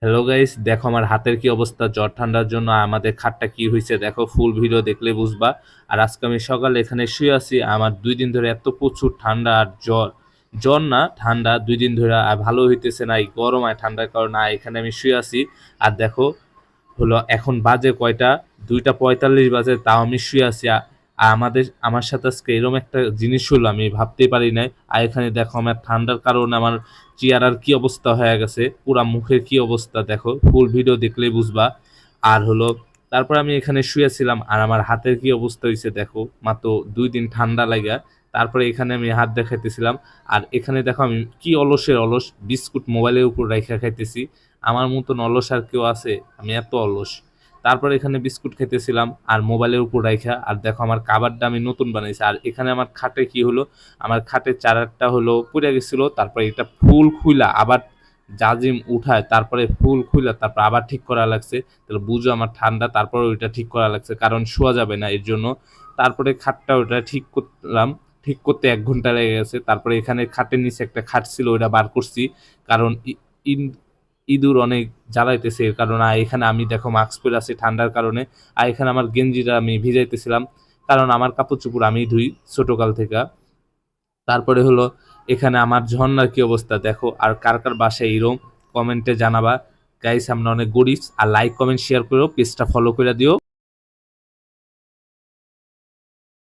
Hello guys, দেখো আমার হাতের কি অবস্থা। জ্বর ঠান্ডার জন্য আমাদের খাটটা কি হয়েছে দেখো, ফুল ভিডিও দেখলে বুঝবা। আর আজকে আমি সকালে এখানে শুয়ে আছি, আমার 2 দিন ধরে এত প্রচুর ঠান্ডা আর জ্বর। জ্বর না, ঠান্ডা 2 দিন ধরে আর ভালো হইতেছে না, এই গরম আর ঠান্ডার কারণে। আর এখানে আমি শুয়ে আছি আর দেখো হলো এখন বাজে কয়টা, 2টা 45 বাজে, তাও আমি শুয়ে আছি। আর আমার সাথে আজকে এরকম একটা জিনিস হলো আমি ভাবতেই পারি নাই। আর এখানে দেখো আমার ঠান্ডার কারণে আমার চেহারার কি অবস্থা হয়ে গেছে, পুরা মুখের কি অবস্থা দেখো, ফুল ভিডিও দেখলেই বুঝবা। আর হলো তারপর আমি এখানে শুয়েছিলাম আর আমার হাতের কি অবস্থা হয়েছে দেখো, মাত্র 2 দিন ঠান্ডা লাগা। তারপরে এখানে আমি হাত দেখাইতেছিলাম। আর এখানে দেখো আমি কি অলসের অলস, বিস্কুট মোবাইলের উপর রাইখা খাইতেছি। আমার মতন অলস আর কেউ আছে? আমি এত অলস। তারপর এখানে বিস্কুট খেতেছিলাম আর মোবাইলের উপর রাইখা। আর দেখো আমার কাবারটা আমি নতুন বানাইছি। আর এখানে আমার খাটে কি হলো, আমার খাটের চারাটা হলো পড়ে গেছিল, তারপরে এটা ফুল খুইলা আবার জাজিম উঠায়, তারপরে ফুল খুইলা তারপর আবার ঠিক করা লাগছে। তাহলে বুঝো আমার ঠান্ডা, তারপরে ওইটা ঠিক করা লাগছে কারণ শোয়া যাবে না এর জন্য। তারপরে খাটটা ওটা ঠিক করলাম, ঠিক করতে 1 ঘন্টা লেগে গেছে। তারপরে এখানে খাটের নিচে একটা খাট ছিল, ওইটা বার করছি কারণ ইঁদুর অনেক জ্বালাইতেছে এর কারণে। আর এখানে আমি দেখো মাস্ক পরে আছি ঠান্ডার কারণে। আর এখানে আমার গেঞ্জিটা আমি ভিজাইতেছিলাম কারণ আমার কাপড় চোপড় আমি ধুই ছোটকাল থেকে। তারপরে হলো এখানে আমার ঝর্ণার কি অবস্থা দেখো। আর কার কার বাসায় এরকম কমেন্টে জানাবা। গাইস আমরা অনেক গরিব। আর লাইক কমেন্ট শেয়ার করো, পেজটা ফলো করে দিও।